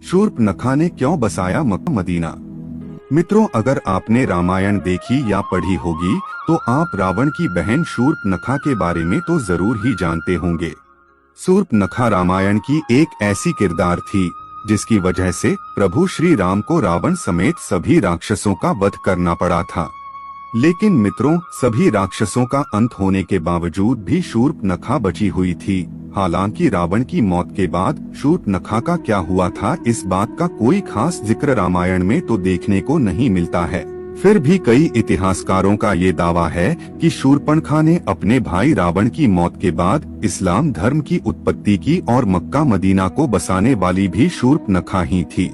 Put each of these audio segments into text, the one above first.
शूर्पनखा ने क्यों बसाया मक्का मदीना। मित्रों, अगर आपने रामायण देखी या पढ़ी होगी तो आप रावण की बहन शूर्पनखा के बारे में तो जरूर ही जानते होंगे। शूर्पनखा रामायण की एक ऐसी किरदार थी जिसकी वजह से प्रभु श्री राम को रावण समेत सभी राक्षसों का वध करना पड़ा था। लेकिन मित्रों, सभी राक्षसों का अंत होने के बावजूद भी शूर्पनखा बची हुई थी। हालांकि रावण की मौत के बाद शूर्पनखा का क्या हुआ था, इस बात का कोई खास जिक्र रामायण में तो देखने को नहीं मिलता है। फिर भी कई इतिहासकारों का ये दावा है कि शूर्पनखा ने अपने भाई रावण की मौत के बाद इस्लाम धर्म की उत्पत्ति की और मक्का मदीना को बसाने वाली भी शूर्पनखा ही थी।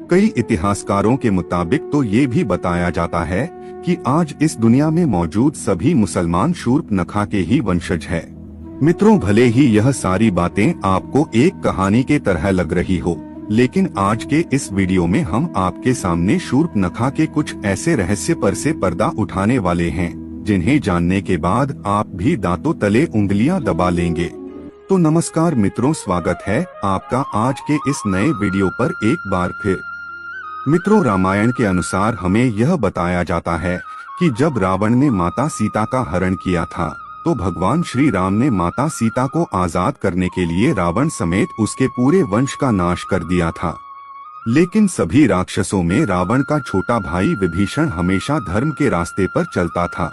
कई इतिहासकारों के मुताबिक तो ये भी बताया जाता है कि आज इस दुनिया में मौजूद सभी मुसलमान शूर्पनखा के ही वंशज है। मित्रों, भले ही यह सारी बातें आपको एक कहानी के तरह लग रही हो, लेकिन आज के इस वीडियो में हम आपके सामने शूर्पनखा के कुछ ऐसे रहस्य पर से पर्दा उठाने वाले हैं जिन्हें जानने के बाद आप भी दांतों तले उंगलियां दबा लेंगे। तो नमस्कार मित्रों, स्वागत है आपका आज के इस नए वीडियो पर एक बार फिर। मित्रों, रामायण के अनुसार हमें यह बताया जाता है कि जब रावण ने माता सीता का हरण किया था तो भगवान श्री राम ने माता सीता को आजाद करने के लिए रावण समेत उसके पूरे वंश का नाश कर दिया था। लेकिन सभी राक्षसों में रावण का छोटा भाई विभीषण हमेशा धर्म के रास्ते पर चलता था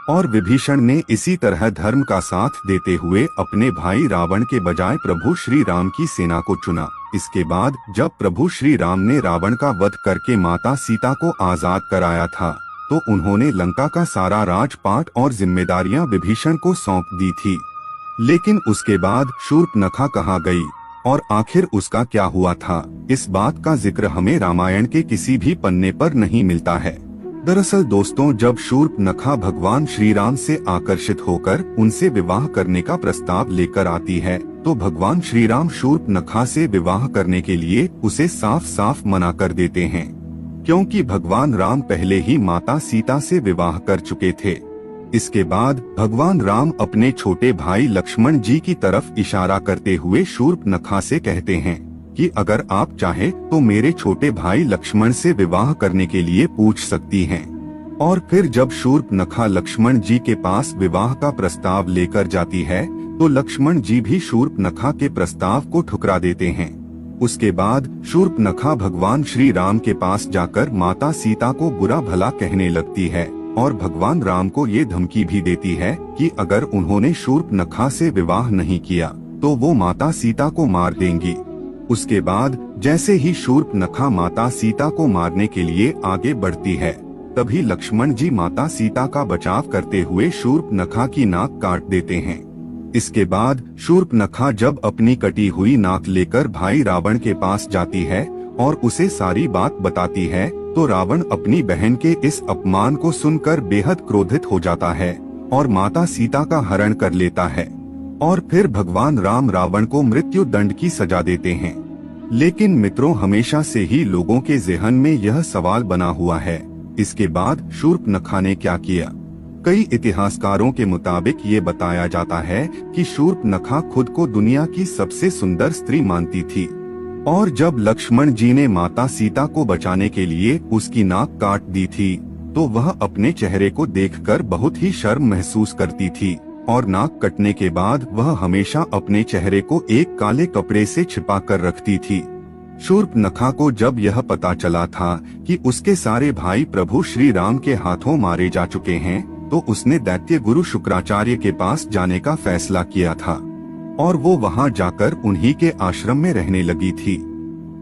और विभीषण ने इसी तरह धर्म का साथ देते हुए अपने भाई रावण के बजाय प्रभु श्री राम की सेना को चुना। इसके बाद जब प्रभु श्री राम ने रावण का वध करके माता सीता को आजाद कराया था तो उन्होंने लंका का सारा राजपाट और जिम्मेदारियां विभीषण को सौंप दी थी। लेकिन उसके बाद शूर्पनखा कहाँ गई और आखिर उसका क्या हुआ था, इस बात का जिक्र हमें रामायण के किसी भी पन्ने पर नहीं मिलता है। दरअसल दोस्तों, जब शूर्पनखा भगवान श्री राम से आकर्षित होकर उनसे विवाह करने का प्रस्ताव लेकर आती है तो भगवान श्री राम शूर्पनखा से विवाह करने के लिए उसे साफ साफ मना कर देते हैं, क्योंकि भगवान राम पहले ही माता सीता से विवाह कर चुके थे। इसके बाद भगवान राम अपने छोटे भाई लक्ष्मण जी की तरफ इशारा करते हुए शूर्पनखा से कहते हैं कि अगर आप चाहे तो मेरे छोटे भाई लक्ष्मण से विवाह करने के लिए पूछ सकती हैं। और फिर जब शूर्पनखा लक्ष्मण जी के पास विवाह का प्रस्ताव लेकर जाती है तो लक्ष्मण जी भी शूर्पनखा के प्रस्ताव को ठुकरा देते हैं। उसके बाद शूर्पनखा भगवान श्री राम के पास जाकर माता सीता को बुरा भला कहने लगती है और भगवान राम को ये धमकी भी देती है कि अगर उन्होंने शूर्पनखा से विवाह नहीं किया तो वो माता सीता को मार देंगी। उसके बाद जैसे ही शूर्पनखा माता सीता को मारने के लिए आगे बढ़ती है तभी लक्ष्मण जी माता सीता का बचाव करते हुए शूर्पनखा की नाक काट देते हैं। इसके बाद शूर्पनखा जब अपनी कटी हुई नाक लेकर भाई रावण के पास जाती है और उसे सारी बात बताती है तो रावण अपनी बहन के इस अपमान को सुनकर बेहद क्रोधित हो जाता है और माता सीता का हरण कर लेता है और फिर भगवान राम रावण को मृत्यु दंड की सजा देते हैं। लेकिन मित्रों, हमेशा से ही लोगों के ज़हन में यह सवाल बना हुआ है, इसके बाद शूर्पनखा ने क्या किया। कई इतिहासकारों के मुताबिक ये बताया जाता है कि शूर्पनखा खुद को दुनिया की सबसे सुंदर स्त्री मानती थी और जब लक्ष्मण जी ने माता सीता को बचाने के लिए उसकी नाक काट दी थी तो वह अपने चेहरे को देखकर बहुत ही शर्म महसूस करती थी और नाक कटने के बाद वह हमेशा अपने चेहरे को एक काले कपड़े से छिपा कर रखती थी। शूर्पनखा को जब यह पता चला था कि उसके सारे भाई प्रभु श्री राम के हाथों मारे जा चुके हैं तो उसने दैत्य गुरु शुक्राचार्य के पास जाने का फैसला किया था और वो वहां जाकर उन्हीं के आश्रम में रहने लगी थी।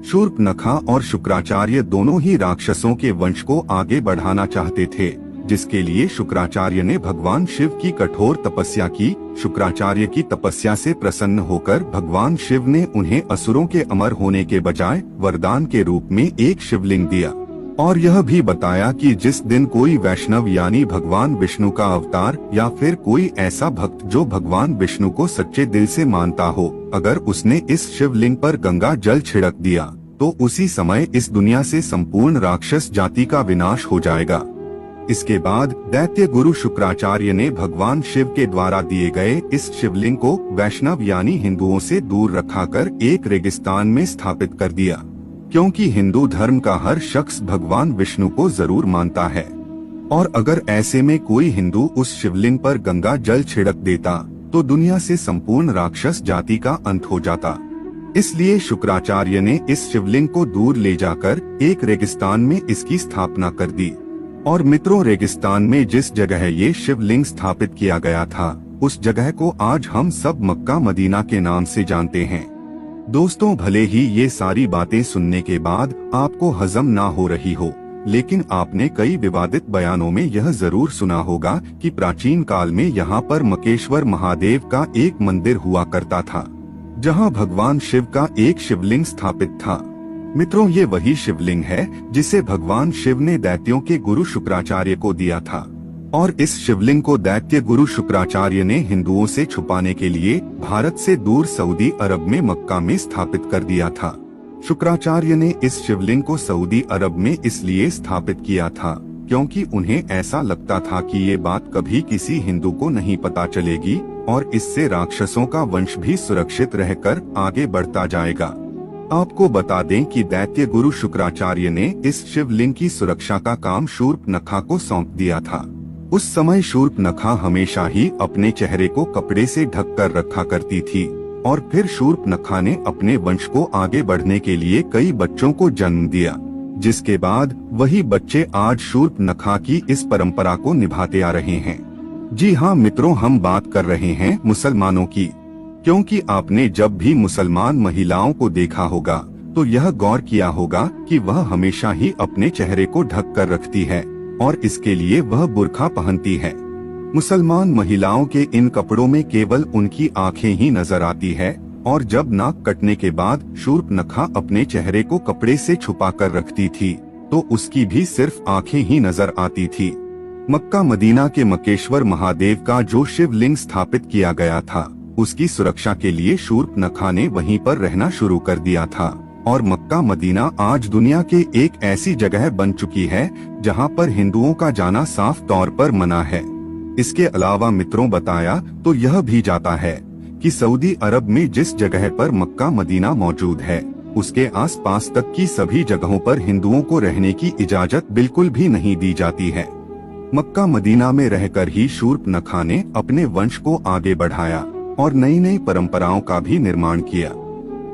शूर्पनखा और शुक्राचार्य दोनों ही राक्षसों के वंश को आगे बढ़ाना चाहते थे, जिसके लिए शुक्राचार्य ने भगवान शिव की कठोर तपस्या की। शुक्राचार्य की तपस्या से प्रसन्न होकर भगवान शिव ने उन्हें असुरों के अमर होने के बजाय वरदान के रूप में एक शिवलिंग दिया और यह भी बताया कि जिस दिन कोई वैष्णव यानी भगवान विष्णु का अवतार या फिर कोई ऐसा भक्त जो भगवान विष्णु को सच्चे दिल से मानता हो, अगर उसने इस शिवलिंग पर गंगा जल छिड़क दिया तो उसी समय इस दुनिया से संपूर्ण राक्षस जाति का विनाश हो जाएगा। इसके बाद दैत्य गुरु शुक्राचार्य ने भगवान शिव के द्वारा दिए गए इस शिवलिंग को वैष्णव यानी हिंदुओं से दूर रखाकर एक रेगिस्तान में स्थापित कर दिया। क्योंकि हिंदू धर्म का हर शख्स भगवान विष्णु को जरूर मानता है। और अगर ऐसे में कोई हिंदू उस शिवलिंग पर गंगा जल छिड़क देता तो दुनिया से संपूर्ण राक्षस जाति का अंत हो जाता। इसलिए शुक्राचार्य ने इस शिवलिंग को दूर ले जाकर एक रेगिस्तान में इसकी स्थापना कर दी। और मित्रों, रेगिस्तान में जिस जगह ये शिवलिंग स्थापित किया गया था उस जगह को आज हम सब मक्का मदीना के नाम से जानते हैं। दोस्तों, भले ही ये सारी बातें सुनने के बाद आपको हजम ना हो रही हो, लेकिन आपने कई विवादित बयानों में यह जरूर सुना होगा कि प्राचीन काल में यहाँ पर मकेश्वर महादेव का एक मंदिर हुआ करता था, जहाँ भगवान शिव का एक शिवलिंग स्थापित था। मित्रों, ये वही शिवलिंग है जिसे भगवान शिव ने दैत्यों के गुरु शुक्राचार्य को दिया था। और इस शिवलिंग को दैत्य गुरु शुक्राचार्य ने हिंदुओं से छुपाने के लिए भारत से दूर सऊदी अरब में मक्का में स्थापित कर दिया था। शुक्राचार्य ने इस शिवलिंग को सऊदी अरब में इसलिए स्थापित किया था क्योंकि उन्हें ऐसा लगता था कि ये बात कभी किसी हिंदू को नहीं पता चलेगी और इससे राक्षसों का वंश भी सुरक्षित रहकर आगे बढ़ता जाएगा। आपको बता दें कि दैत्य गुरु शुक्राचार्य ने इस शिवलिंग की सुरक्षा का काम शूर्पनखा को सौंप दिया था। उस समय शूर्पनखा हमेशा ही अपने चेहरे को कपड़े से ढक कर रखा करती थी और फिर शूर्पनखा ने अपने वंश को आगे बढ़ने के लिए कई बच्चों को जन्म दिया, जिसके बाद वही बच्चे आज शूर्पनखा की इस परंपरा को निभाते आ रहे हैं। जी हाँ मित्रों, हम बात कर रहे हैं मुसलमानों की, क्योंकि आपने जब भी मुसलमान महिलाओं को देखा होगा तो यह गौर किया होगा कि वह हमेशा ही अपने चेहरे को ढक कर रखती है और इसके लिए वह बुर्का पहनती है। मुसलमान महिलाओं के इन कपड़ों में केवल उनकी आंखें ही नजर आती है और जब नाक कटने के बाद शूर्पनखा अपने चेहरे को कपड़े से छुपा कर रखती थी तो उसकी भी सिर्फ आंखें ही नजर आती थी। मक्का मदीना के मकेश्वर महादेव का जो शिवलिंग स्थापित किया गया था उसकी सुरक्षा के लिए शूर्पनखा ने वहीं पर रहना शुरू कर दिया था और मक्का मदीना आज दुनिया के एक ऐसी जगह बन चुकी है जहां पर हिंदुओं का जाना साफ तौर पर मना है। इसके अलावा मित्रों, बताया तो यह भी जाता है कि सऊदी अरब में जिस जगह पर मक्का मदीना मौजूद है उसके आसपास तक की सभी जगहों पर हिंदुओं को रहने की इजाजत बिल्कुल भी नहीं दी जाती है। मक्का मदीना में रहकर ही शूर्पनखा ने अपने वंश को आगे बढ़ाया और नई नई परंपराओं का भी निर्माण किया।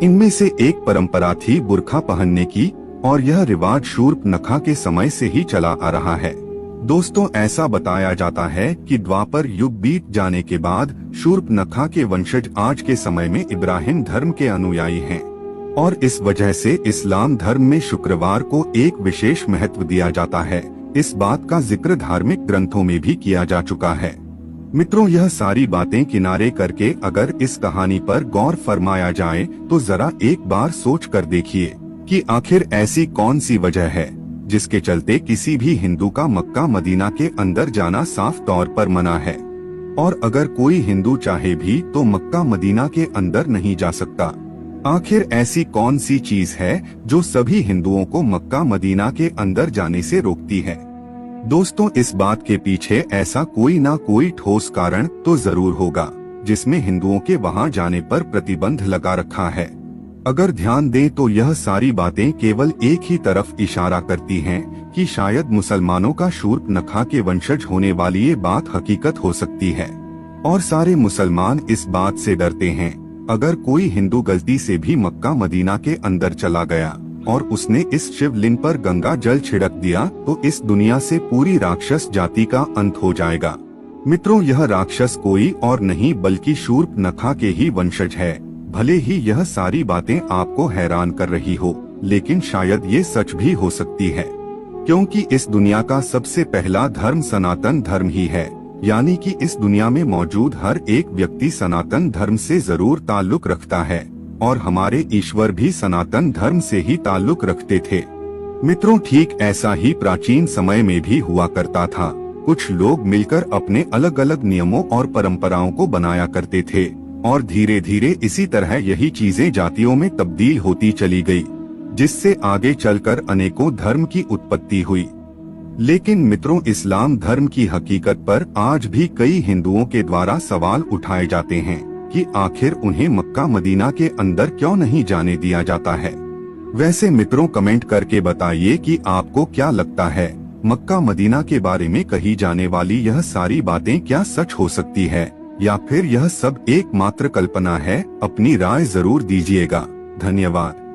इनमें से एक परंपरा थी बुर्का पहनने की और यह रिवाज शूर्पनखा के समय से ही चला आ रहा है। दोस्तों, ऐसा बताया जाता है कि द्वापर युग बीत जाने के बाद शूर्पनखा के वंशज आज के समय में इब्राहिम धर्म के अनुयायी हैं और इस वजह से इस्लाम धर्म में शुक्रवार को एक विशेष महत्व दिया जाता है। इस बात का जिक्र धार्मिक ग्रंथों में भी किया जा चुका है। मित्रों, यह सारी बातें किनारे करके अगर इस कहानी पर गौर फरमाया जाए तो जरा एक बार सोच कर देखिए कि आखिर ऐसी कौन सी वजह है जिसके चलते किसी भी हिंदू का मक्का मदीना के अंदर जाना साफ तौर पर मना है और अगर कोई हिंदू चाहे भी तो मक्का मदीना के अंदर नहीं जा सकता। आखिर ऐसी कौन सी चीज है जो सभी हिंदुओं को मक्का मदीना के अंदर जाने से रोकती है? दोस्तों, इस बात के पीछे ऐसा कोई ना कोई ठोस कारण तो जरूर होगा जिसमें हिंदुओं के वहां जाने पर प्रतिबंध लगा रखा है। अगर ध्यान दें तो यह सारी बातें केवल एक ही तरफ इशारा करती हैं कि शायद मुसलमानों का शूर्पनखा के वंशज होने वाली ये बात हकीकत हो सकती है और सारे मुसलमान इस बात से डरते हैं अगर कोई हिंदू गलती से भी मक्का मदीना के अंदर चला गया और उसने इस शिवलिंग पर गंगा जल छिड़क दिया तो इस दुनिया से पूरी राक्षस जाति का अंत हो जाएगा। मित्रों, यह राक्षस कोई और नहीं बल्कि शूर्पनखा के ही वंशज है। भले ही यह सारी बातें आपको हैरान कर रही हो, लेकिन शायद ये सच भी हो सकती है, क्योंकि इस दुनिया का सबसे पहला धर्म सनातन धर्म ही है। यानी कि इस दुनिया में मौजूद हर एक व्यक्ति सनातन धर्म से जरूर ताल्लुक रखता है और हमारे ईश्वर भी सनातन धर्म से ही ताल्लुक रखते थे। मित्रों, ठीक ऐसा ही प्राचीन समय में भी हुआ करता था। कुछ लोग मिलकर अपने अलग अलग नियमों और परंपराओं को बनाया करते थे और धीरे धीरे इसी तरह यही चीजें जातियों में तब्दील होती चली गई, जिससे आगे चलकर अनेकों धर्म की उत्पत्ति हुई। लेकिन मित्रों, इस्लाम धर्म की हकीकत पर आज भी कई हिंदुओं के द्वारा सवाल उठाए जाते हैं कि आखिर उन्हें मक्का मदीना के अंदर क्यों नहीं जाने दिया जाता है। वैसे मित्रों कमेंट करके बताइए कि आपको क्या लगता है, मक्का मदीना के बारे में कही जाने वाली यह सारी बातें क्या सच हो सकती है या फिर यह सब एकमात्र कल्पना है। अपनी राय जरूर दीजिएगा। धन्यवाद।